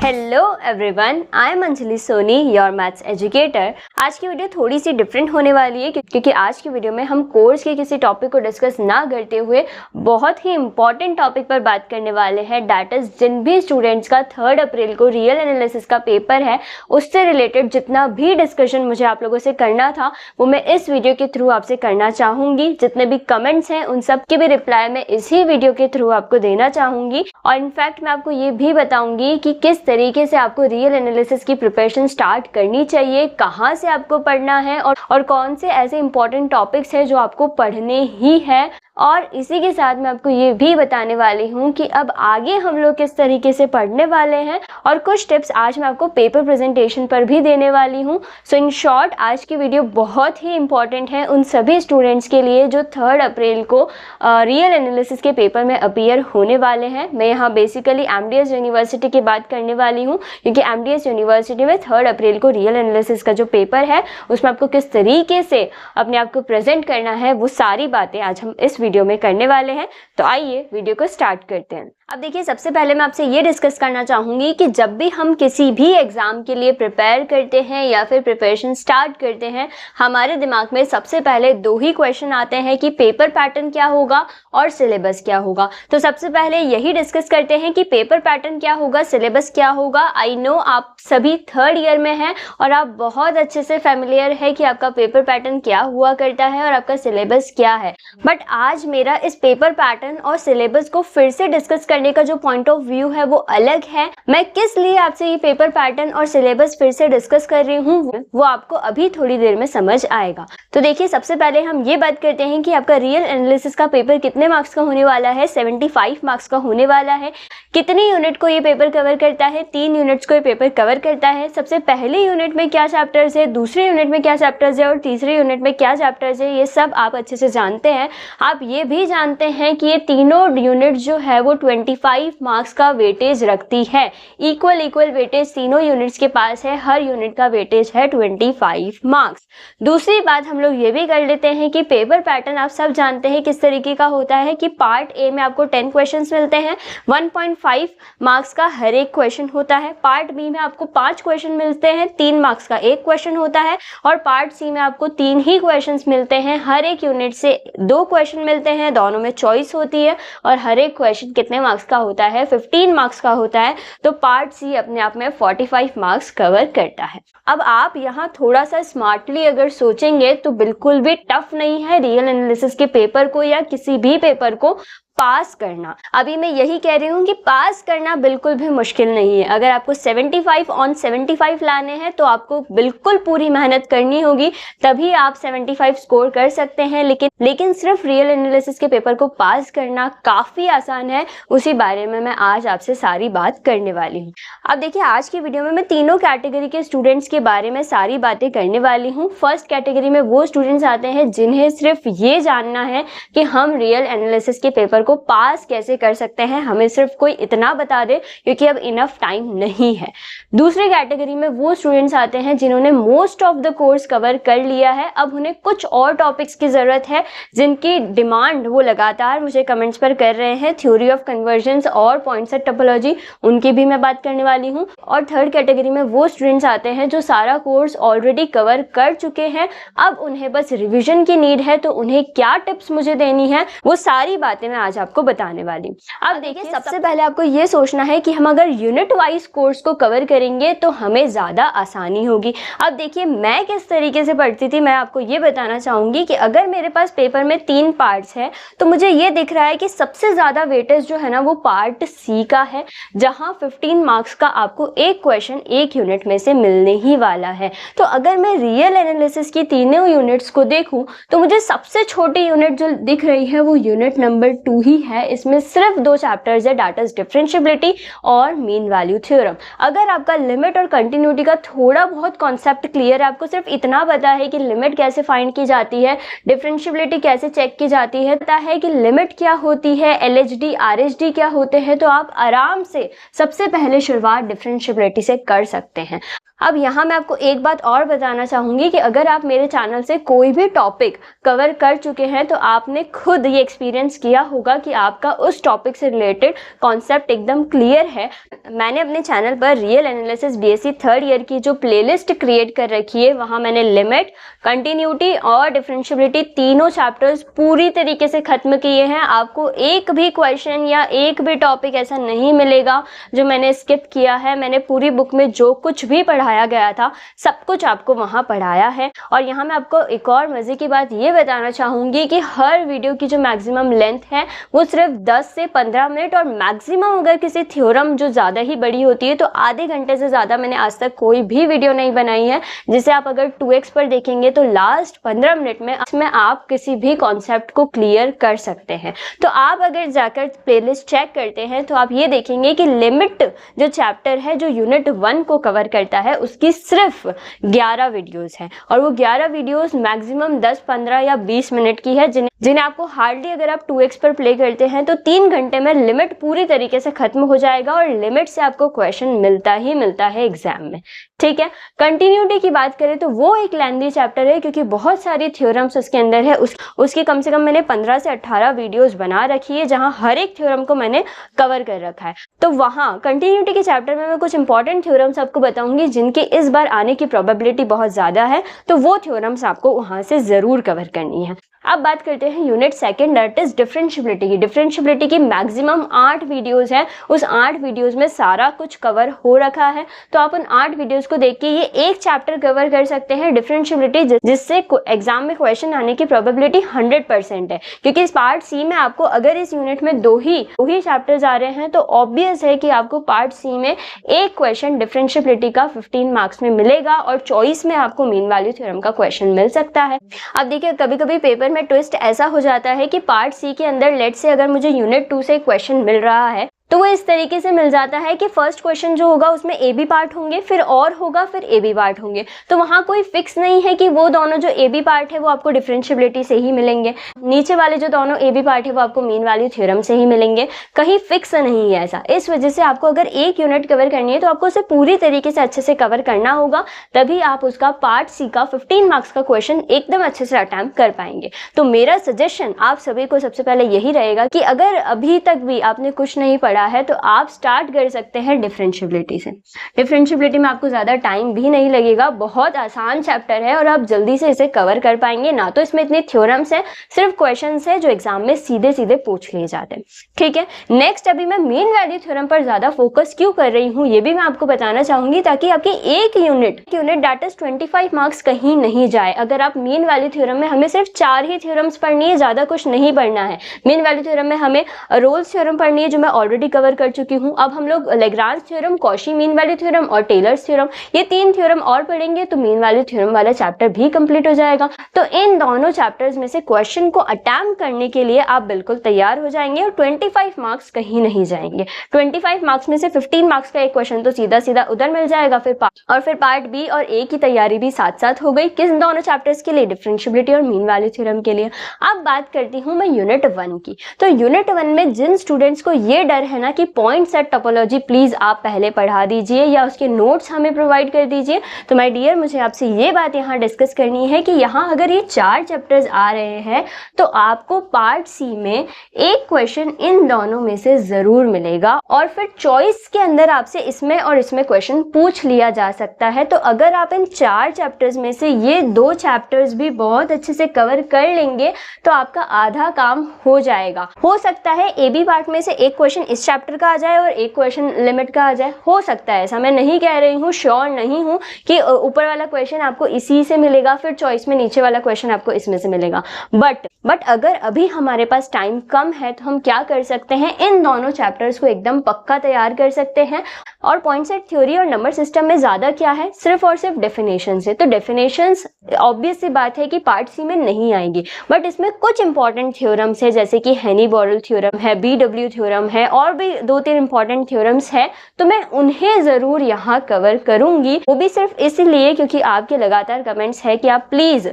Hello everyone, I am Anjali Soni, your maths educator. आज की video थोड़ी सी डिफरेंट होने वाली है क्योंकि आज की वीडियो में हम कोर्स के किसी टॉपिक को डिस्कस ना करते हुए बहुत ही इंपॉर्टेंट टॉपिक पर बात करने वाले हैं। दैट इज जिन भी स्टूडेंट्स का 3 अप्रैल को रियल एनालिसिस का पेपर है, उससे रिलेटेड जितना भी डिस्कशन मुझे आप लोगों से करना था वो मैं इस वीडियो के थ्रू आपसे करना चाहूँगी। जितने भी कमेंट्स हैं उन सब के भी रिप्लाई मैं इसी वीडियो के थ्रू आपको देना चाहूँगी और इनफैक्ट मैं आपको ये भी बताऊँगी कि किस तरीके से आपको रियल एनालिसिस की प्रिपरेशन स्टार्ट करनी चाहिए, कहाँ से आपको पढ़ना है और कौन से ऐसे इंपॉर्टेंट टॉपिक्स हैं जो आपको पढ़ने ही है। और इसी के साथ मैं आपको ये भी बताने वाली हूँ कि अब आगे हम लोग किस तरीके से पढ़ने वाले हैं और कुछ टिप्स आज मैं आपको पेपर प्रेजेंटेशन पर भी देने वाली हूँ। सो इन शॉर्ट आज की वीडियो बहुत ही इंपॉर्टेंट है उन सभी स्टूडेंट्स के लिए जो 3 अप्रैल को रियल एनालिसिस के पेपर में अपीयर होने वाले हैं। मैं यहाँ बेसिकली एमडीएस यूनिवर्सिटी की बात करने वाली हूँ क्योंकि एमडीएस यूनिवर्सिटी में 3 अप्रैल को रियल एनालिसिस का जो पेपर है उसमें आपको किस तरीके से अपने आप को प्रेजेंट करना है वो सारी बातें आज हम इस वीडियो में करने वाले हैं। तो आइए वीडियो को स्टार्ट करते हैं। अब देखिए, सबसे पहले मैं आपसे ये डिस्कस करना चाहूँगी कि जब भी हम किसी भी एग्ज़ाम के लिए प्रिपेयर करते हैं या फिर प्रिपरेशन स्टार्ट करते हैं, हमारे दिमाग में सबसे पहले 2 ही क्वेश्चन आते हैं कि पेपर पैटर्न क्या होगा और सिलेबस क्या होगा। तो सबसे पहले यही डिस्कस करते हैं कि पेपर पैटर्न क्या होगा, सिलेबस क्या होगा। आई नो आप सभी 3rd ईयर में हैं और आप बहुत अच्छे से फैमिलियर है कि आपका पेपर पैटर्न क्या हुआ करता है और आपका सिलेबस क्या है। बट आज मेरा इस पेपर पैटर्न और सिलेबस को फिर से डिस्कस करने का जो पॉइंट ऑफ व्यू है वो अलग है। मैं किस लिए आपसे ये पेपर पैटर्न और सिलेबस फिर से डिस्कस कर रही हूँ वो आपको अभी थोड़ी देर में समझ आएगा। तो देखिए, सबसे पहले हम ये बात करते हैं कि आपका रियल एनालिसिस का पेपर कितने मार्क्स का होने वाला है। 75 मार्क्स का होने वाला है। कितनी यूनिट को ये पेपर कवर करता है? 3 यूनिट्स को ये पेपर कवर करता है। सबसे पहले यूनिट में क्या चैप्टर्स है, दूसरे यूनिट में क्या चैप्टर्स है और तीसरे यूनिट में क्या चैप्टर्स है, ये सब आप अच्छे से जानते हैं। आप ये भी जानते हैं कि ये तीनों यूनिट जो है वो 25 मार्क्स का वेटेज रखती है। इक्वल वेटेज तीनों यूनिट्स के पास है। हर यूनिट का वेटेज है 25 मार्क्स। दूसरी बात हम लोग ये भी कर लेते हैं कि पेपर पैटर्न आप सब जानते हैं किस तरीके का होता है कि पार्ट ए में आपको 10 क्वेश्चंस मिलते हैं, 1.5 मार्क्स का हर एक क्वेश्चन होता है। पार्ट बी में आपको 5 क्वेश्चन मिलते हैं, 3 मार्क्स का एक क्वेश्चन होता है और पार्ट सी में आपको 3 ही क्वेश्चंस मिलते हैं। हर एक यूनिट से 2 क्वेश्चन मिलते हैं, दोनों में चॉइस होती है और हर एक क्वेश्चन कितने मार्क्स का होता है? 15 मार्क्स का होता है। तो पार्ट सी अपने आप में 45 मार्क्स कवर करता है। अब आप यहाँ थोड़ा सा स्मार्टली अगर सोचेंगे तो बिल्कुल भी टफ नहीं है रियल एनालिसिस के पेपर को या किसी भी पेपर को पास करना। अभी मैं यही कह रही हूँ कि पास करना बिल्कुल भी मुश्किल नहीं है। अगर आपको 75 ऑन 75 लाने हैं तो आपको बिल्कुल पूरी मेहनत करनी होगी, तभी आप 75 स्कोर कर सकते हैं। लेकिन सिर्फ रियल एनालिसिस के पेपर को पास करना काफ़ी आसान है। उसी बारे में मैं आज आपसे सारी बात करने वाली हूँ। अब देखिए, आज की वीडियो में मैं तीनों कैटेगरी के स्टूडेंट्स के बारे में सारी बातें करने वाली हूँ। फर्स्ट कैटेगरी में वो स्टूडेंट्स आते हैं जिन्हें सिर्फ ये जानना है कि हम रियल एनालिसिस के पेपर को पास कैसे कर सकते हैं, हमें सिर्फ कोई इतना बता दे क्योंकि अब इनफ टाइम नहीं है। दूसरे कैटेगरी में वो स्टूडेंट्स आते हैं जिन्होंने most of the course cover कर लिया है, अब उन्हें कुछ और टॉपिक्स की जरूरत है जिनकी डिमांड वो लगातार मुझे कमेंट्स पर कर रहे हैं। थ्योरी ऑफ कन्वर्जेंस और पॉइंट सेट टोपोलॉजी, उनकी भी मैं बात करने वाली हूँ। और थर्ड कैटेगरी में वो स्टूडेंट्स आते हैं जो सारा कोर्स ऑलरेडी कवर कर चुके हैं, अब उन्हें बस रिविजन की नीड है। तो उन्हें क्या टिप्स मुझे देनी है वो सारी बातें मैं आज आपको बताने वाली हूँ। अब देखिए, सबसे पहले आपको ये सोचना है कि हम अगर यूनिट वाइज कोर्स को कवर करेंगे तो हमें ज़्यादा आसानी होगी। अब देखिए, मैं किस तरीके से पढ़ती थी मैं आपको ये बताना चाहूँगी कि अगर मेरे पास पेपर में 3 पार्ट्स है तो मुझे ये दिख रहा है कि सबसे ज़्यादा वेटेज जो है ना वो पार्ट सी का है, जहाँ 15 मार्क्स का आपको एक क्वेश्चन एक यूनिट में से मिलने ही वाला है। तो अगर मैं रियल एनालिसिस की तीनों यूनिट्स को देखूँ तो मुझे सबसे छोटी यूनिट जो दिख रही है वो यूनिट नंबर 2 ही है। इसमें सिर्फ 2 चैप्टर्स है, दैट इज डिफरेंशिएबिलिटी और मीन वैल्यू थ्योरम। अगर आपका लिमिट और कंटिन्यूटी का थोड़ा बहुत कॉन्सेप्ट क्लियर है, आपको सिर्फ इतना पता है कि लिमिट कैसे फाइंड की जाती है, डिफरेंशिएबिलिटी कैसे चेक की जाती है, पता है कि लिमिट क्या होती है, एलएचडी आरएचडी क्या होते हैं, तो आप आराम से सबसे पहले शुरुआत डिफरेंशिएबिलिटी से कर सकते हैं। अब यहाँ मैं आपको एक बात और बताना चाहूँगी कि अगर आप मेरे चैनल से कोई भी टॉपिक कवर कर चुके हैं तो आपने खुद ये एक्सपीरियंस किया होगा होगा कि आपका उस टॉपिक से रिलेटेड कॉन्सेप्ट एकदम क्लियर है। मैंने अपने चैनल पर real analysis BSc third year की जो प्लेलिस्ट क्रिएट कर रखी है, वहाँ मैंने लिमिट, कंटिन्यूटी और डिफरेंशियबिलिटी तीनों चैप्टर्स पूरी तरीके से खत्म किए हैं। आपको एक भी क्वेश्चन या एक भी टॉपिक ऐसा नहीं मिलेगा जो मैंने स्किप किया है। मैंने पूरी बुक में जो कुछ भी पढ़ाया गया था सब कुछ आपको वहाँ पढ़ाया है। और यहाँ मैं आपको एक और मज़े की बात ये बताना चाहूँगी कि हर वीडियो की जो मैक्सिमम लेंथ है वो सिर्फ 10 से 15 मिनट, और मैक्सिमम अगर किसी थ्योरम जो ज़्यादा ही बड़ी होती है तो आधे घंटे से ज़्यादा मैंने आज तक कोई भी वीडियो नहीं बनाई है। जिसे आप अगर 2x पर देखेंगे तो लास्ट 15 मिनट में इसमें आप किसी भी कॉन्सेप्ट को क्लियर कर सकते हैं। तो आप अगर जाकर प्लेलिस्ट चेक करते हैं तो आप ये देखेंगे कि लिमिट जो चैप्टर है जो यूनिट 1 को कवर करता है उसकी सिर्फ 11 वीडियोस हैं, और वो 11 वीडियोस मैक्सिमम 10, 15 या 20 मिनट की है, जिन्हें आपको हार्डली अगर आप 2x पर प्ले करते हैं तो 3 घंटे में लिमिट पूरी तरीके से खत्म हो जाएगा, और लिमिट से आपको क्वेश्चन मिलता ही मिलता है एग्जाम में। ठीक है। कंटिन्यूटी की बात करें तो वो एक लेंथी चैप्टर है क्योंकि बहुत सारी थ्योरम्स उसके अंदर है। उसकी कम से कम मैंने 15 से 18 वीडियोस बना रखी है जहां हर एक थ्योरम को मैंने कवर कर रखा है। तो वहां कंटिन्यूटी के चैप्टर में मैं कुछ इंपॉर्टेंट थ्योरम्स आपको बताऊंगी जिनके इस बार आने की प्रोबेबिलिटी बहुत ज्यादा है, तो वो थ्योरम्स आपको वहां से जरूर कवर करनी है। अब बात करते हैं unit second, that is differentiability की। डिफरेंशियबिलिटी की मैक्सिमम 8 वीडियोस हैं। उस 8 वीडियोस में सारा कुछ कवर हो रखा है, तो आप उन 8 वीडियोस को देख के ये एक चैप्टर कवर कर सकते हैं डिफरेंशियबिलिटी, जिससे एग्जाम में क्वेश्चन आने की प्रोबेबिलिटी 100% है। क्योंकि इस पार्ट सी में आपको अगर इस यूनिट में दो ही चैप्टर्स आ रहे हैं तो ऑब्वियस है कि आपको पार्ट सी में एक क्वेश्चन डिफरेंशियबिलिटी का 15 मार्क्स में मिलेगा, और चॉइस में आपको मीन वैल्यू थ्योरम का क्वेश्चन मिल सकता है। अब देखिए, कभी कभी पेपर में ट्विस्ट ऐसा हो जाता है कि पार्ट सी के अंदर लेट से अगर मुझे यूनिट 2 से क्वेश्चन मिल रहा है तो वो इस तरीके से मिल जाता है कि फर्स्ट क्वेश्चन जो होगा उसमें ए बी पार्ट होंगे, फिर और होगा, फिर ए बी पार्ट होंगे। तो वहाँ कोई फिक्स नहीं है कि वो दोनों जो ए बी पार्ट है वो आपको डिफरेंशियबिलिटी से ही मिलेंगे, नीचे वाले जो दोनों ए बी पार्ट है वो आपको मीन वैल्यू थ्योरम से ही मिलेंगे। कहीं फिक्स नहीं है ऐसा। इस वजह से आपको अगर एक यूनिट कवर करनी है तो आपको उसे पूरी तरीके से अच्छे से कवर करना होगा, तभी आप उसका पार्ट सी का 15 मार्क्स का क्वेश्चन एकदम अच्छे से अटेम्प्ट कर पाएंगे। तो मेरा सजेशन आप सभी को सबसे पहले यही रहेगा कि अगर अभी तक भी आपने कुछ नहीं पढ़ा है तो आप स्टार्ट कर सकते हैं डिफरेंशियबिलिटी से। डिफरेंशियबिलिटी में आपको ज़्यादा टाइम भी नहीं लगेगा, बहुत आसान चैप्टर है और आप जल्दी से इसे कवर कर पाएंगे। ना तो इसमें इतने थ्योरम्स हैं, सिर्फ क्वेश्चंस हैं जो एग्जाम में सीधे सीधे पूछ लिए जाते हैं। ठीक है। नेक्स्ट, अभी मैं मीन वैल्यू थ्योरम पर ज़्यादा फोकस क्यों कर रही हूँ ये भी मैं आपको बताना चाहूँगी, ताकि आपकी एक यूनिट दैट इज 25 मार्क्स कहीं नहीं जाए। अगर आप मीन वैल्यू थ्योरम में, हमें सिर्फ 4 ही थ्योरम्स पढ़नी है, ज़्यादा कुछ नहीं पढ़ना है। मीन वैल्यू थ्योरम में हमें रोल्स थ्योरम पढ़नी है जो मैं ऑलरेडी कवर कर चुकी हूँ। अब हम लोग Lagrange theorem, Cauchy mean value theorem और टेलर्स थ्योरम, ये 3 थ्योरम और पढ़ेंगे तो मीन वैल्यू थ्योरम वाला चैप्टर भी कंप्लीट हो जाएगा। तो इन दोनों चैप्टर्स में से क्वेश्चन को अटेम्प्ट करने के लिए आप बिल्कुल तैयार हो जाएंगे और 25 मार्क्स कहीं नहीं जाएंगे। 25 मार्क्स में से 15 मार्क्स का एक क्वेश्चन तो सीधा सीधा उधर मिल जाएगा, फिर पार्ट बी और ए की तैयारी भी साथ साथ हो गई। किस दोनों चैप्टर्स के लिए? डिफरेंशियबिलिटी और मीन वैल्यू थ्योरम के लिए। अब बात करती हूँ मैं यूनिट 1 की। तो यूनिट 1 में जिन स्टूडेंट्स को ये डर है ना कि पॉइंट सेट टोपोलॉजी प्लीज आप पहले पढ़ा दीजिए या उसके नोट्स हमें प्रोवाइड कर दीजिए, तो माय डियर मुझे आपसे ये बात यहाँ डिस्कस करनी है कि यहाँ अगर ये 4 चैप्टर्स आ रहे हैं तो आपको पार्ट सी में एक क्वेश्चन इन दोनों में से जरूर मिलेगा, और फिर चॉइस के अंदर आपसे इसमें और इसमें क्वेश्चन पूछ लिया जा सकता है। तो अगर आप इन 4 चैप्टर्स में से ये 2 चैप्टर्स भी बहुत अच्छे से कवर कर लेंगे तो आपका आधा काम हो जाएगा। हो सकता है ए बी पार्ट में से एक क्वेश्चन इस चैप्टर का आ जाए और एक क्वेश्चन लिमिट का आ जाए, हो सकता है ऐसा, मैं नहीं कह रही हूँ, श्योर नहीं हूँ कि ऊपर वाला क्वेश्चन आपको इसी से मिलेगा, फिर चॉइस में नीचे वाला क्वेश्चन आपको इसमें से मिलेगा। बट अगर अभी हमारे पास टाइम कम है तो हम क्या कर सकते हैं, इन दोनों चैप्टर्स को एकदम पक्का तैयार कर सकते हैं। और पॉइंट सेट थ्योरी और नंबर सिस्टम में ज्यादा क्या है, सिर्फ और सिर्फ डेफिनेशंस है। तो डेफिनेशंस ऑब्वियस सी बात है कि पार्ट सी में नहीं आएंगी, बट इसमें कुछ इंपॉर्टेंट थ्योरम्स है जैसे कि हेनी-बोरल थ्योरम है, BW थ्योरम है और और भी 2-3 इंपॉर्टेंट थ्योरम्स है, तो मैं उन्हें ज़रूर यहाँ कवर करूँगी। वो भी सिर्फ इसलिए क्योंकि आपके लगातार कमेंट्स है कि आप प्लीज़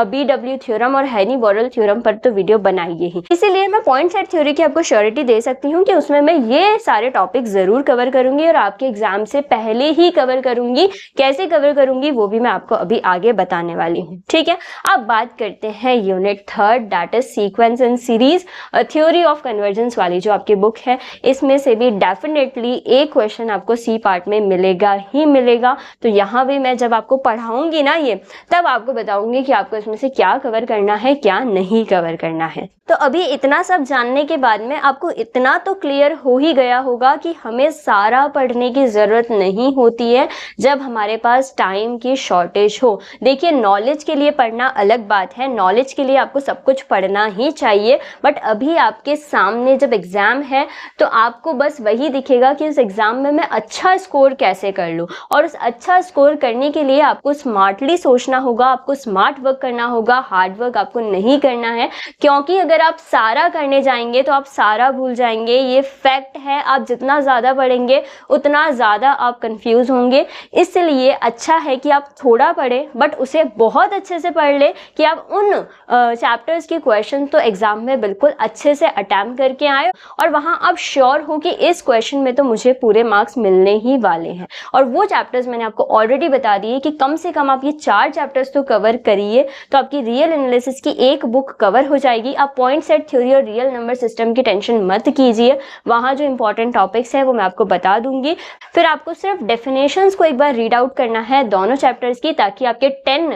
BW थ्योरम और हेनी-बोरेल थ्योरम पर तो वीडियो बनाइए ही। इसीलिए मैं पॉइंट सेट थ्योरी की आपको श्योरिटी दे सकती हूँ कि उसमें मैं ये सारे टॉपिक ज़रूर कवर करूँगी और आपके एग्जाम से पहले ही कवर करूँगी। कैसे कवर करूँगी वो भी मैं आपको अभी आगे बताने वाली हूँ, ठीक है। अब बात करते हैं unit 3 that is sequence and series theory of convergence वाली जो आपकी बुक है। इसमें से भी डेफिनेटली एक क्वेश्चन आपको सी पार्ट में मिलेगा ही मिलेगा। तो यहाँ भी मैं जब आपको पढ़ाऊंगी ना ये, तब आपको बताऊंगी कि आपको इसमें से क्या कवर करना है, क्या नहीं कवर करना है। तो अभी इतना सब जानने के बाद में आपको इतना तो क्लियर हो ही गया होगा कि हमें सारा पढ़ने की ज़रूरत नहीं होती है जब हमारे पास टाइम की शॉर्टेज हो। देखिए, नॉलेज के लिए पढ़ना अलग बात है, नॉलेज के लिए आपको सब कुछ पढ़ना ही चाहिए, बट अभी आपके सामने जब एग्ज़ाम है तो आपको बस वही दिखेगा कि उस एग्ज़ाम में मैं अच्छा स्कोर कैसे कर लूँ। और उस अच्छा स्कोर करने के लिए आपको स्मार्टली सोचना होगा, आपको स्मार्ट वर्क करना होगा, हार्ड वर्क आपको नहीं करना है। क्योंकि अगर आप सारा करने जाएंगे तो आप सारा भूल जाएंगे, ये फैक्ट है। आप जितना ज़्यादा पढ़ेंगे उतना ज़्यादा आप कंफ्यूज होंगे। इसलिए अच्छा है कि आप थोड़ा पढ़ें, बट उसे बहुत अच्छे से पढ़ ले कि आप उन चैप्टर्स के क्वेश्चन तो एग्जाम में बिल्कुल अच्छे से अटैम्प्ट करके आए और वहाँ आप श्योर हो कि इस क्वेश्चन में तो मुझे पूरे मार्क्स मिलने ही वाले हैं। और वो चैप्टर्स मैंने आपको ऑलरेडी बता दिए कि कम से कम आप ये 4 चैप्टर्स तो कवर करिए, तो आपकी रियल एनालिसिस की एक बुक कवर हो जाएगी। आप पॉइंट सेट थ्योरी और रियल नंबर सिस्टम की टेंशन मत कीजिए, वहाँ जो इंपॉर्टेंट टॉपिक्स हैं वो मैं आपको बता दूंगी। फिर आपको सिर्फ डेफिनेशंस को एक बार रीड आउट करना है दोनों चैप्टर्स की, ताकि आपके 10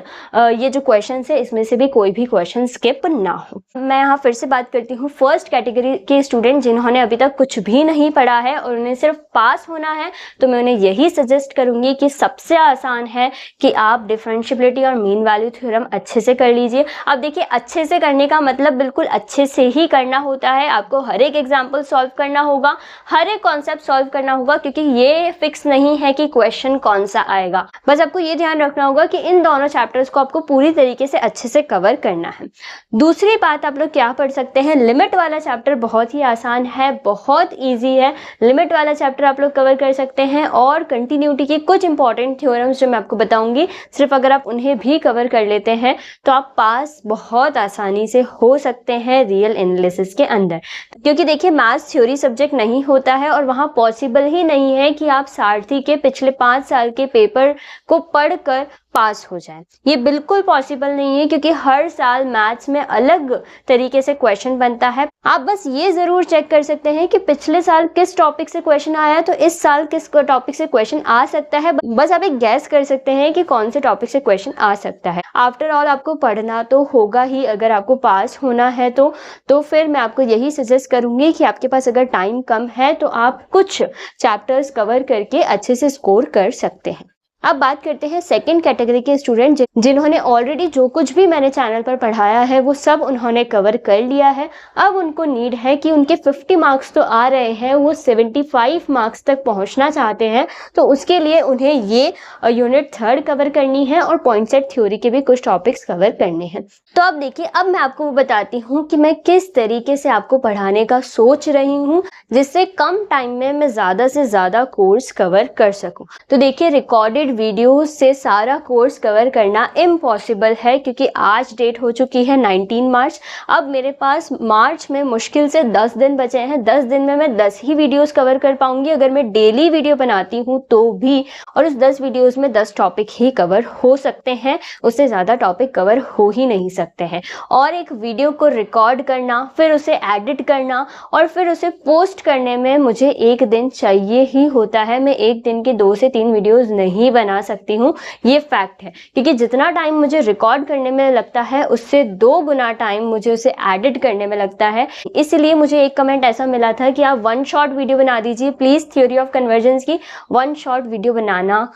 ये जो क्वेश्चन है इसमें से भी कोई भी क्वेश्चन स्किप ना हो। मैं यहाँ फिर से बात करती हूँ फर्स्ट कैटेगरी के स्टूडेंट जिन्होंने अभी तक कुछ भी नहीं पढ़ा है और उन्हें सिर्फ पास होना है, तो मैं उन्हें यही सजेस्ट करूंगी कि सबसे आसान है कि आप डिफरेंशिएबिलिटी और मीन वैल्यू थ्योरम अच्छे से कर लीजिए। अब देखिए, अच्छे से करने का मतलब बिल्कुल अच्छे से ही करना होता है। आपको हर एक एग्जाम्पल सॉल्व करना होगा, हर एक कॉन्सेप्ट सॉल्व करना होगा, क्योंकि ये फिक्स नहीं है कि क्वेश्चन कौन सा आएगा। बस आपको ये ध्यान रखना होगा कि इन दोनों चैप्टर्स को आपको पूरी तरीके से अच्छे से कवर करना है। दूसरी बात, आप लोग क्या पढ़ सकते हैं, लिमिट वाला चैप्टर बहुत ही आसान है, बहुत ईजी है। लिमिट वाला चैप्टर आप लोग कवर कर सकते हैं और कंटिन्यूटी की कुछ इंपॉर्टेंट थ्योरम्स जो मैं आपको बताऊंगी, सिर्फ अगर आप उन्हें भी कवर कर लेते हैं तो आप पास बहुत आसानी से हो सकते हैं रियल एनालिसिस के अंदर। क्योंकि देखिए, मैथ्स थ्योरी सब्जेक्ट नहीं होता है और वहाँ पॉसिबल ही नहीं है कि आप सारथी के पिछले 5 साल के पेपर को पढ़कर पास हो जाए। ये बिल्कुल पॉसिबल नहीं है, क्योंकि हर साल मैथ्स में अलग तरीके से क्वेश्चन बनता है। आप बस ये जरूर चेक कर सकते हैं कि पिछले साल किस टॉपिक से क्वेश्चन आया, तो इस साल किस टॉपिक से क्वेश्चन आ सकता है। बस आप एक गैस कर सकते हैं कि कौन से टॉपिक से क्वेश्चन आ सकता है। आफ्टर ऑल आपको पढ़ना तो होगा ही अगर आपको पास होना है तो फिर मैं आपको यही सजेस्ट करूंगी कि आपके पास अगर टाइम कम है तो आप कुछ चैप्टर्स कवर करके अच्छे से स्कोर कर सकते हैं। अब बात करते हैं सेकंड कैटेगरी के स्टूडेंट जिन्होंने ऑलरेडी जो कुछ भी मैंने चैनल पर पढ़ाया है वो सब उन्होंने कवर कर लिया है। अब उनको नीड है कि उनके 50 मार्क्स तो आ रहे हैं, वो 75 मार्क्स तक पहुंचना चाहते हैं, तो उसके लिए उन्हें ये यूनिट 3 कवर करनी है और पॉइंट सेट थ्योरी के भी कुछ टॉपिक्स कवर करने हैं। तो अब देखिए, अब मैं आपको वो बताती हूँ कि मैं किस तरीके से आपको पढ़ाने का सोच रही हूँ जिससे कम टाइम में मैं ज़्यादा से ज़्यादा कोर्स कवर कर सकूँ। तो देखिए, रिकॉर्डेड वीडियो से सारा कोर्स कवर करना इम्पॉसिबल है, क्योंकि आज डेट हो चुकी है 19 मार्च। अब मेरे पास मार्च में मुश्किल से 10 दिन बचे हैं। 10 दिन में मैं 10 ही वीडियोस कवर कर पाऊंगी अगर मैं डेली वीडियो बनाती हूँ तो भी, और उस 10 वीडियोस में 10 टॉपिक ही कवर हो सकते हैं, उससे ज़्यादा टॉपिक कवर हो ही नहीं सकते हैं। और एक वीडियो को रिकॉर्ड करना, फिर उसे एडिट करना और फिर उसे पोस्ट करने में मुझे एक दिन चाहिए ही होता है। मैं एक दिन के 2 से 3 वीडियोज़ नहीं बना सकती हूँ, ये फैक्ट है। क्योंकि जितना टाइम मुझे रिकॉर्ड करने में लगता है उससे 2 गुना टाइम मुझे उसे एडिट करने में लगता है। इसलिए मुझे एक कमेंट ऐसा मिला था कि आप 1 शॉर्ट वीडियो बना दीजिए प्लीज़ थ्योरी ऑफ कन्वर्जेंस की। 1 शॉर्ट वीडियो बनाना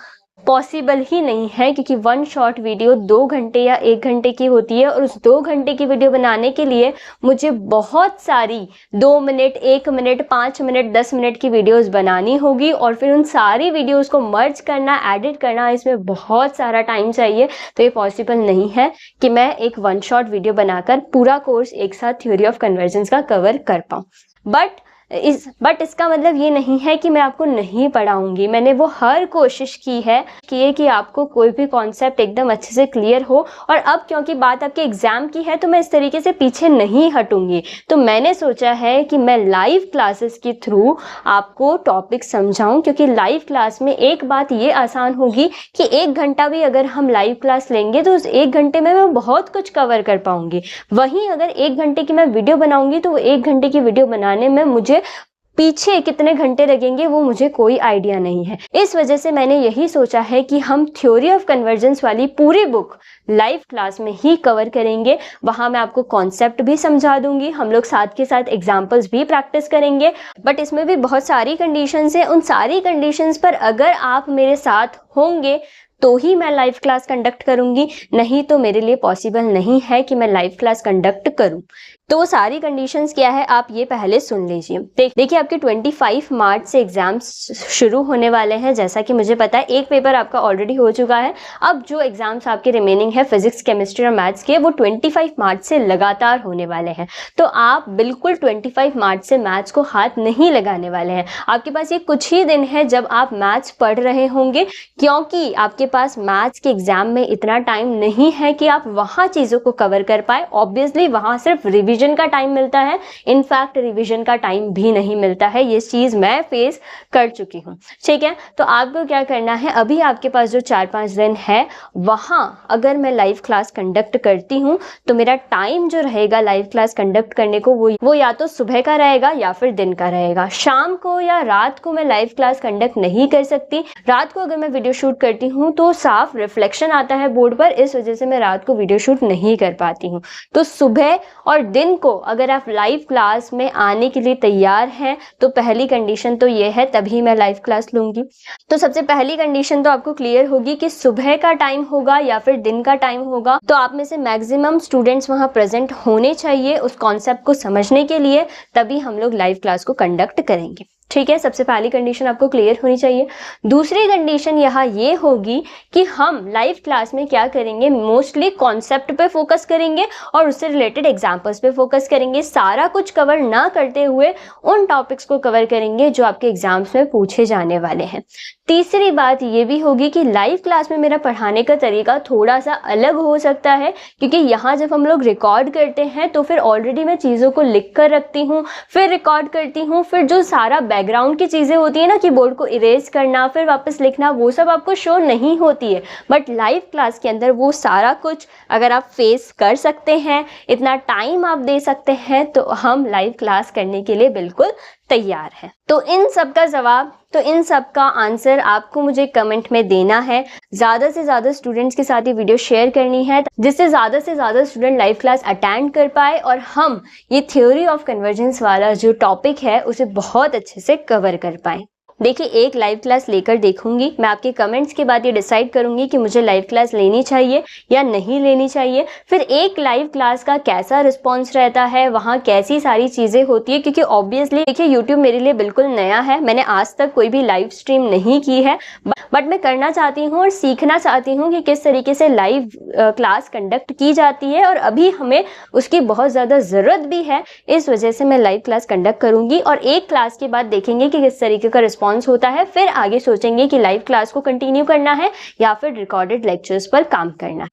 पॉसिबल ही नहीं है, क्योंकि 1 शॉर्ट वीडियो 2 घंटे या 1 घंटे की होती है और उस 2 घंटे की वीडियो बनाने के लिए मुझे बहुत सारी 2 मिनट, 1 मिनट, 5 मिनट, 10 मिनट की वीडियोस बनानी होगी और फिर उन सारी वीडियोस को मर्ज करना, एडिट करना, इसमें बहुत सारा टाइम चाहिए। तो ये पॉसिबल नहीं है कि मैं एक 1 शॉट वीडियो बनाकर पूरा कोर्स एक साथ थ्योरी ऑफ कन्वर्जेंस का कवर कर पाऊँ। बट बट इसका मतलब ये नहीं है कि मैं आपको नहीं पढ़ाऊंगी। मैंने वो हर कोशिश की है कि आपको कोई भी कॉन्सेप्ट एकदम अच्छे से क्लियर हो। और अब क्योंकि बात आपके एग्जाम की है तो मैं इस तरीके से पीछे नहीं हटूंगी। तो मैंने सोचा है कि मैं लाइव क्लासेस के थ्रू आपको टॉपिक समझाऊं, क्योंकि लाइव क्लास में एक बात ये आसान होगी कि 1 घंटा भी अगर हम लाइव क्लास लेंगे तो उस 1 घंटे में मैं बहुत कुछ कवर कर पाऊंगी। वहीं अगर 1 घंटे की मैं वीडियो बनाऊंगी तो वो 1 घंटे की वीडियो बनाने में मुझे पीछे कितने घंटे लगेंगे वो मुझे कोई आइडिया नहीं है। इस वजह से मैंने यही सोचा है कि हम थ्योरी ऑफ कन्वर्जेंस वाली पूरी बुक लाइव क्लास में ही कवर करेंगे। वहां मैं आपको कॉन्सेप्ट भी समझा दूंगी, हम लोग साथ के साथ एग्जाम्पल्स भी प्रैक्टिस करेंगे। बट इसमें भी बहुत सारी कंडीशंस हैं। उन सारी कंडीशंस पर अगर आप मेरे साथ होंगे तो ही मैं लाइव क्लास कंडक्ट करूंगी, नहीं तो मेरे लिए पॉसिबल नहीं है कि मैं लाइव क्लास कंडक्ट करूं। तो वो सारी कंडीशंस क्या है आप ये पहले सुन लीजिए। देखिए आपके 25 मार्च से एग्जाम्स शुरू होने वाले हैं। जैसा कि मुझे पता है एक पेपर आपका ऑलरेडी हो चुका है। अब जो एग्जाम्स आपके रिमेनिंग है फिजिक्स, केमिस्ट्री और मैथ्स के, वो 25 मार्च से लगातार होने वाले हैं। तो आप बिल्कुल 25 मार्च से मैथ्स को हाथ नहीं लगाने वाले हैं। आपके पास ये कुछ ही दिन है जब आप मैथ्स पढ़ रहे होंगे, क्योंकि आपके पास मैथ्स के एग्जाम में इतना टाइम नहीं है कि आप वहाँ चीज़ों को कवर कर पाए। ऑब्वियसली वहाँ सिर्फ रिवीजन का टाइम मिलता है, इनफैक्ट रिवीजन का टाइम भी नहीं मिलता है। ये चीज़ मैं फेस कर चुकी हूँ, ठीक है। तो आपको क्या करना है, अभी आपके पास जो 4-5 दिन है वहाँ अगर मैं लाइव क्लास कंडक्ट करती हूँ तो मेरा टाइम जो रहेगा लाइव क्लास कंडक्ट करने को वो या तो सुबह का रहेगा या फिर दिन का रहेगा। शाम को या रात को मैं लाइव क्लास कंडक्ट नहीं कर सकती। रात को अगर मैं वीडियो शूट करती हूँ तो साफ रिफ्लेक्शन आता है बोर्ड पर, इस वजह से मैं रात को वीडियो शूट नहीं कर पाती हूँ। तो सुबह और दिन को अगर आप लाइव क्लास में आने के लिए तैयार हैं तो पहली कंडीशन तो ये है, तभी मैं लाइव क्लास लूंगी। तो सबसे पहली कंडीशन तो आपको क्लियर होगी कि सुबह का टाइम होगा या फिर दिन का टाइम होगा। तो आप में से मैक्सिमम स्टूडेंट्स वहां प्रेजेंट होने चाहिए उस कॉन्सेप्ट को समझने के लिए, तभी हम लोग लाइव क्लास को कंडक्ट करेंगे, ठीक है। सबसे पहली कंडीशन आपको क्लियर होनी चाहिए। दूसरी कंडीशन यहाँ ये होगी कि हम लाइव क्लास में क्या करेंगे, मोस्टली कॉन्सेप्ट पे फोकस करेंगे और उससे रिलेटेड एग्जांपल्स पे फोकस करेंगे। सारा कुछ कवर ना करते हुए उन टॉपिक्स को कवर करेंगे जो आपके एग्जाम्स में पूछे जाने वाले हैं। तीसरी बात ये भी होगी कि लाइव क्लास में मेरा पढ़ाने का तरीका थोड़ा सा अलग हो सकता है, क्योंकि यहाँ जब हम लोग रिकॉर्ड करते हैं तो फिर ऑलरेडी मैं चीज़ों को लिख कर रखती हूँ, फिर रिकॉर्ड करती हूँ, फिर जो सारा बैकग्राउंड की चीज़ें होती है ना कि बोर्ड को इरेज करना फिर वापस लिखना, वो सब आपको शो नहीं होती है। बट लाइव क्लास के अंदर वो सारा कुछ अगर आप फेस कर सकते हैं, इतना टाइम आप दे सकते हैं, तो हम लाइव क्लास करने के लिए बिल्कुल तैयार है। तो इन सब का जवाब, तो इन सब का आंसर आपको मुझे कमेंट में देना है। ज़्यादा से ज़्यादा स्टूडेंट्स के साथ ये वीडियो शेयर करनी है जिससे ज़्यादा से ज़्यादा स्टूडेंट लाइव क्लास अटेंड कर पाए और हम ये थ्योरी ऑफ कन्वर्जेंस वाला जो टॉपिक है उसे बहुत अच्छे से कवर कर पाए। देखिए एक लाइव क्लास लेकर देखूंगी, मैं आपके कमेंट्स के बाद ये डिसाइड करूंगी कि मुझे लाइव क्लास लेनी चाहिए या नहीं लेनी चाहिए। फिर एक लाइव क्लास का कैसा रिस्पांस रहता है, वहाँ कैसी सारी चीज़ें होती है, क्योंकि ऑब्वियसली देखिए यूट्यूब मेरे लिए बिल्कुल नया है। मैंने आज तक कोई भी लाइव स्ट्रीम नहीं की है, बट मैं करना चाहती हूँ और सीखना चाहती हूँ कि किस तरीके से लाइव क्लास कंडक्ट की जाती है, और अभी हमें उसकी बहुत ज़्यादा ज़रूरत भी है। इस वजह से मैं लाइव क्लास कंडक्ट करूँगी और एक क्लास के बाद देखेंगे कि किस तरीके का रिस्पॉन्स होता है। फिर आगे सोचेंगे कि लाइव क्लास को कंटिन्यू करना है या फिर रिकॉर्डेड लेक्चर्स पर काम करना है।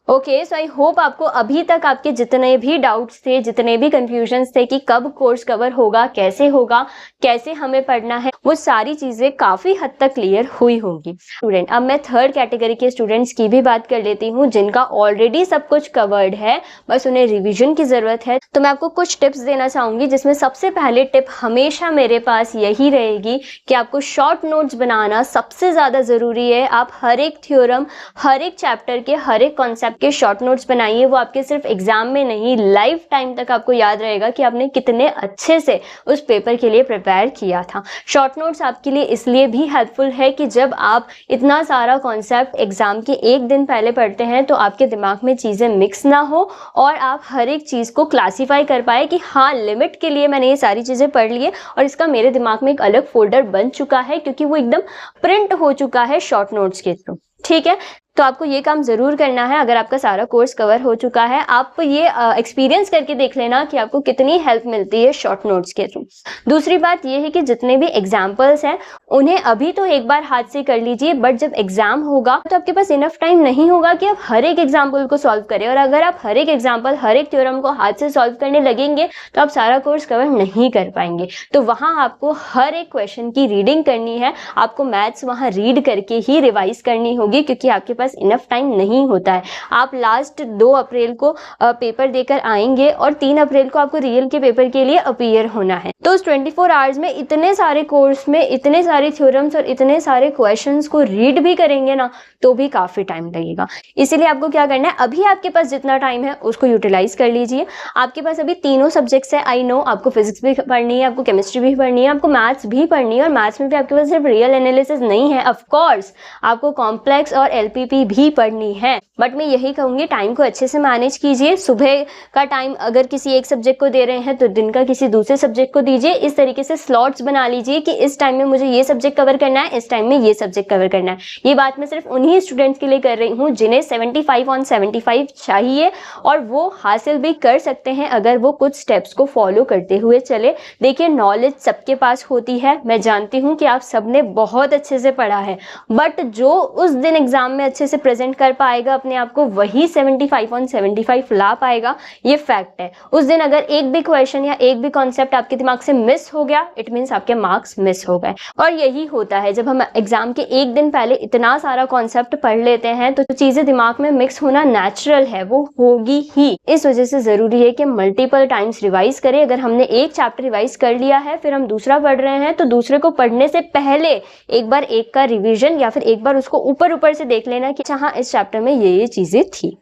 ओके, सो आई होप आपको अभी तक आपके जितने भी डाउट्स थे, जितने भी कंफ्यूजन्स थे कि कब कोर्स कवर होगा, कैसे हमें पढ़ना है, वो सारी चीज़ें काफ़ी हद तक क्लियर हुई होंगी। स्टूडेंट, अब मैं थर्ड कैटेगरी के स्टूडेंट्स की भी बात कर लेती हूँ जिनका ऑलरेडी सब कुछ कवर्ड है, बस उन्हें रिविजन की ज़रूरत है। तो मैं आपको कुछ टिप्स देना चाहूँगी, जिसमें सबसे पहले टिप हमेशा मेरे पास यही रहेगी कि आपको शॉर्ट नोट्स बनाना सबसे ज़्यादा ज़रूरी है। आप हर एक थ्योरम, हर एक चैप्टर के हर एक कॉन्सेप्ट के शॉर्ट नोट्स बनाइए। वो आपके सिर्फ एग्जाम में नहीं, लाइफ टाइम तक आपको याद रहेगा कि आपने कितने अच्छे से उस पेपर के लिए प्रिपेयर किया था। शॉर्ट नोट्स आपके लिए इसलिए भी हेल्पफुल है कि जब आप इतना सारा कॉन्सेप्ट एग्जाम के एक दिन पहले पढ़ते हैं तो आपके दिमाग में चीज़ें मिक्स ना हो और आप हर एक चीज़ को क्लासीफाई कर पाए कि हाँ, लिमिट के लिए मैंने ये सारी चीज़ें पढ़ ली है और इसका मेरे दिमाग में एक अलग फोल्डर बन चुका है, क्योंकि वो एकदम प्रिंट हो चुका है शॉर्ट नोट्स के थ्रू। ठीक है, तो आपको ये काम ज़रूर करना है। अगर आपका सारा कोर्स कवर हो चुका है, आप ये एक्सपीरियंस करके देख लेना कि आपको कितनी हेल्प मिलती है शॉर्ट नोट्स के थ्रू। दूसरी बात ये है कि जितने भी एग्जाम्पल्स हैं उन्हें अभी तो एक बार हाथ से कर लीजिए, बट जब एग्जाम होगा तो आपके पास इनफ टाइम नहीं होगा कि आप हर एक एग्जाम्पल को सॉल्व करें। और अगर आप हर एक एग्जाम्पल, हर एक थ्योरम को हाथ से सॉल्व करने लगेंगे तो आप सारा कोर्स कवर नहीं कर पाएंगे। तो वहाँ आपको हर एक क्वेश्चन की रीडिंग करनी है, आपको मैथ्स वहाँ रीड करके ही रिवाइज करनी होगी, क्योंकि आपके पास इनफ टाइम नहीं होता है। आप लास्ट 2 अप्रैल को पेपर देकर आएंगे और 3 अप्रैल को आपको रियल के पेपर के लिए अपीयर होना है। तो उस 24 आवर्स में इतने सारे कोर्स में इतने सारे थ्योरम्स और इतने सारे क्वेश्चंस को रीड भी करेंगे ना तो भी काफी टाइम लगेगा। इसीलिए आपको क्या करना है, अभी आपके पास जितना टाइम है उसको यूटिलाइज कर लीजिए। आपके पास अभी तीनों सब्जेक्ट्स है, आई नो, आपको फिजिक्स भी पढ़नी है, आपको केमिस्ट्री भी पढ़नी है, आपको मैथ्स भी पढ़नी है, और मैथ्स में भी आपके पास सिर्फ रियल एनालिसिस नहीं है, ऑफकोर्स आपको कॉम्प्लेक्स और एलपीपी भी पढ़नी है। बट मैं यही कहूंगी, टाइम को अच्छे से मैनेज कीजिए। सुबह का टाइम अगर किसी एक सब्जेक्ट को दे रहे हैं तो दिन का किसी दूसरे सब्जेक्ट को दीजिए। इस तरीके से स्लॉट्स बना लीजिए कि इस टाइम में मुझे ये सब्जेक्ट कवर करना है, इस टाइम में ये सब्जेक्ट कवर करना है। ये बात मैं सिर्फ उन्हीं स्टूडेंट्स के लिए कर रही हूँ जिन्हें 75 on 75 चाहिए, और वो हासिल भी कर सकते हैं अगर वो कुछ स्टेप्स को फॉलो करते हुए चले। देखिए, नॉलेज सबके पास होती है, मैं जानती हूँ कि आप सबने बहुत अच्छे से पढ़ा है, बट जो उस दिन एग्जाम में अच्छे से प्रेजेंट कर पाएगा अपने आप को, वही 75 on 75 ला पाएगा। ये फैक्ट है। उस दिन अगर एक भी क्वेश्चन या एक भी कॉन्सेप्ट आपके दिमाग से मिस हो गया, इट मीन्स आपके मार्क्स मिस हो गए। और यही होता है, जब हम एग्जाम के एक दिन पहले इतना सारा कॉन्सेप्ट पढ़ लेते हैं तो चीजें दिमाग में मिक्स होना नेचुरल है, वो होगी ही। इस वजह से जरूरी है कि मल्टीपल टाइम्स रिवाइज करें। अगर हमने एक चैप्टर रिवाइज कर लिया है, फिर हम दूसरा पढ़ रहे हैं, तो दूसरे को पढ़ने से पहले एक बार एक का रिवीजन या फिर एक बार उसको ऊपर ऊपर से देख लेना कि हाँ, इस चैप्टर में ये चीजें थी।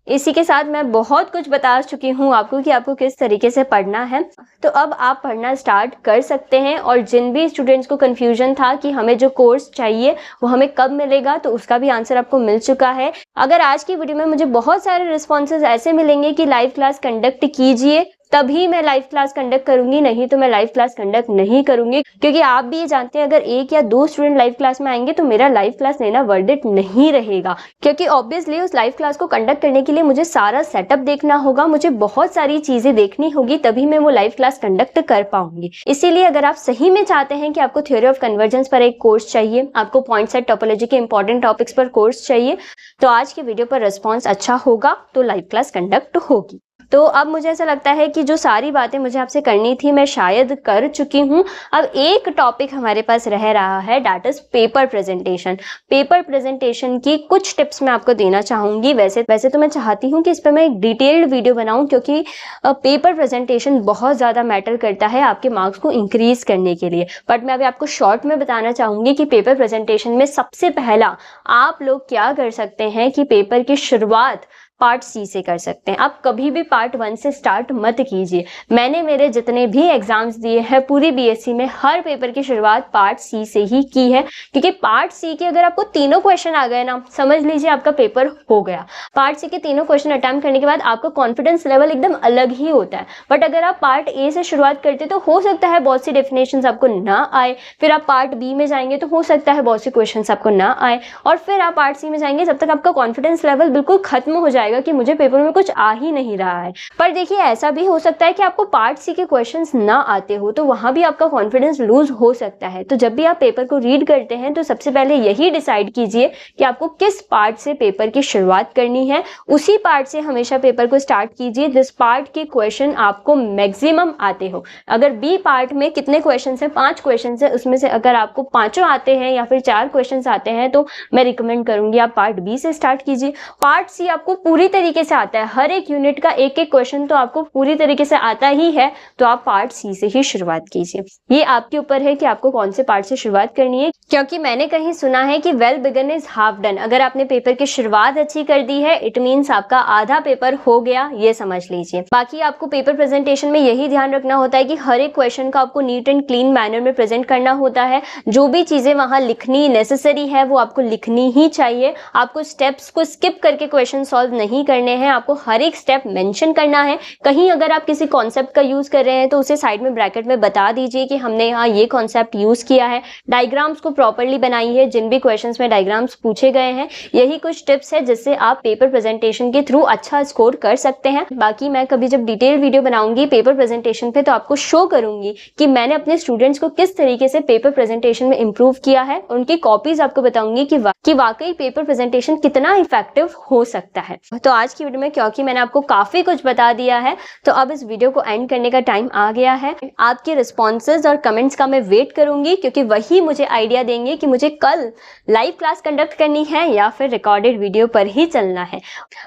इसी के साथ मैं बहुत कुछ बता चुकी हूँ आपको कि आपको किस तरीके से पढ़ना है, तो अब आप पढ़ना स्टार्ट कर सकते हैं। और जिन भी स्टूडेंट्स को कंफ्यूजन था कि हमें जो कोर्स चाहिए वो हमें कब मिलेगा, तो उसका भी आंसर आपको मिल चुका है। अगर आज की वीडियो में मुझे बहुत सारे रिस्पॉन्सेज ऐसे मिलेंगे कि लाइव क्लास कंडक्ट कीजिए, तभी मैं लाइव क्लास कंडक्ट करूंगी, नहीं तो मैं लाइव क्लास कंडक्ट नहीं करूंगी। क्योंकि आप भी ये जानते हैं, अगर 1 या 2 स्टूडेंट लाइव क्लास में आएंगे तो मेरा लाइव क्लास लेना वर्थ इट नहीं रहेगा। क्योंकि ऑब्वियसली उस लाइव क्लास को कंडक्ट करने के लिए मुझे सारा सेटअप देखना होगा, मुझे बहुत सारी चीजें देखनी होगी, तभी मैं वो लाइव क्लास कंडक्ट कर पाऊंगी। इसीलिए अगर आप सही में चाहते हैं कि आपको थ्योरी ऑफ कन्वर्जेंस पर एक कोर्स चाहिए, आपको पॉइंट सेट टोपोलॉजी के इंपॉर्टेंट टॉपिक्स पर कोर्स चाहिए, तो आज की वीडियो पर रिस्पॉन्स अच्छा होगा तो लाइव क्लास कंडक्ट होगी। तो अब मुझे ऐसा लगता है कि जो सारी बातें मुझे आपसे करनी थी मैं शायद कर चुकी हूँ। अब एक टॉपिक हमारे पास रह रहा है, that is paper presentation. Paper presentation की कुछ टिप्स मैं आपको देना चाहूंगी। वैसे तो मैं चाहती हूँ कि इस पर मैं एक डिटेल्ड वीडियो बनाऊं, क्योंकि पेपर प्रेजेंटेशन बहुत ज़्यादा मैटर करता है आपके मार्क्स को इंक्रीज करने के लिए। बट मैं अभी आपको शॉर्ट में बताना चाहूंगी कि पेपर प्रेजेंटेशन में सबसे पहला आप लोग क्या कर सकते हैं कि पेपर की शुरुआत पार्ट सी से कर सकते हैं। आप कभी भी पार्ट 1 से स्टार्ट मत कीजिए। मैंने मेरे जितने भी एग्जाम्स दिए हैं पूरी बीएससी में, हर पेपर की शुरुआत पार्ट सी से ही की है, क्योंकि पार्ट सी के अगर आपको तीनों क्वेश्चन आ गए ना, समझ लीजिए आपका पेपर हो गया। पार्ट सी के तीनों क्वेश्चन अटेम्प्ट करने के बाद आपका कॉन्फिडेंस लेवल एकदम अलग ही होता है। बट अगर आप पार्ट ए से शुरुआत करते तो हो सकता है बहुत सी डेफिनेशंस आपको ना आए, फिर आप पार्ट बी में जाएंगे तो हो सकता है बहुत सी क्वेश्चंस आपको ना आए, और फिर आप पार्ट सी में जाएंगे, जब तक आपका कॉन्फिडेंस लेवल बिल्कुल खत्म हो जाएगा कि मुझे पेपर में कुछ आ ही नहीं रहा है। पर देखिए, ऐसा भी हो सकता है कि आपको पार्ट सी के क्वेश्चंस ना आते हो, तो वहां भी आपका कॉन्फिडेंस लूज हो सकता है। तो जब भी आप पेपर को रीड करते हैं तो सबसे पहले यही डिसाइड कीजिए कि आपको किस पार्ट से पेपर की शुरुआत करनी है, उसी पार्ट से हमेशा पेपर को स्टार्ट कीजिए जिस पार्ट के क्वेश्चन आपको मैक्सिमम आते हो। अगर बी पार्ट में कितने क्वेश्चन है, 5 क्वेश्चन है, उसमें से अगर आपको 5 आते हैं या फिर 4 क्वेश्चन आते हैं, तो मैं रिकमेंड करूंगी आप पार्ट बी से स्टार्ट कीजिए। पार्ट सी आपको पूरी तरीके से आता है, हर एक यूनिट का एक एक क्वेश्चन तो आपको पूरी तरीके से आता ही है, तो आप पार्ट सी से ही शुरुआत कीजिए। ये आपके ऊपर है कि आपको कौन से पार्ट से शुरुआत करनी है, क्योंकि मैंने कहीं सुना है कि well begun is half done. अगर आपने पेपर की शुरुआत अच्छी कर दी है, इट मीन्स आपका आधा पेपर हो गया, ये समझ लीजिए। बाकी आपको पेपर प्रेजेंटेशन में यही ध्यान रखना होता है कि हर एक क्वेश्चन का आपको नीट एंड क्लीन मैनर में प्रेजेंट करना होता है। जो भी चीजें वहां लिखनी नेसेसरी है वो आपको लिखनी ही चाहिए। आपको स्टेप्स को स्किप करके क्वेश्चन सॉल्व नहीं करने हैं, आपको हर एक स्टेप मेंशन करना है। कहीं अगर आप किसी कॉन्सेप्ट का यूज कर रहे हैं तो उसे साइड में ब्रैकेट में बता दीजिए कि हमने यहाँ ये कॉन्सेप्ट यूज किया है। डायग्राम्स को प्रॉपरली बनाई है, जिन भी क्वेश्चंस में डायग्राम्स पूछे गए हैं, यही कुछ टिप्स है जिससे आप पेपर प्रेजेंटेशन के थ्रू अच्छा स्कोर कर सकते हैं। बाकी मैं कभी जब डिटेल वीडियो बनाऊंगी पेपर प्रेजेंटेशन पे तो आपको शो करूंगी कि मैंने अपने स्टूडेंट्स को किस तरीके से पेपर प्रेजेंटेशन में इंप्रूव किया है। उनकी कॉपीज आपको बताऊंगी कि वाकई पेपर प्रेजेंटेशन कितना इफेक्टिव हो सकता है। तो आज की वीडियो में क्योंकि मैंने आपको काफी कुछ बता दिया है तो अब इस वीडियो को एंड करने का टाइम आ गया है। आपके रिस्पॉन्सेज और कमेंट्स का मैं वेट करूंगी क्योंकि वही मुझे आइडिया देंगे कि मुझे कल लाइव क्लास कंडक्ट करनी है या फिर रिकॉर्डेड वीडियो पर ही चलना है।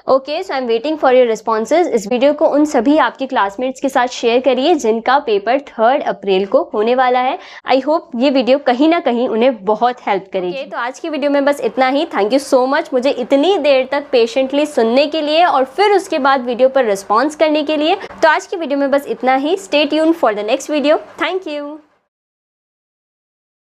Okay, so I am waiting for your responses. इस वीडियो को उन सभी आपके क्लासमेट्स के साथ शेयर करिए जिनका पेपर 3 अप्रैल को होने वाला है। आई होप ये वीडियो कहीं ना कहीं उन्हें बहुत हेल्प करेगी। तो आज की वीडियो में बस इतना ही। थैंक यू सो मच मुझे इतनी देर तक पेशेंटली सुनने के लिए और फिर उसके बाद वीडियो पर रिस्पॉन्स करने के लिए। तो आज की वीडियो में बस इतना ही। Stay tuned for the next video. Thank you.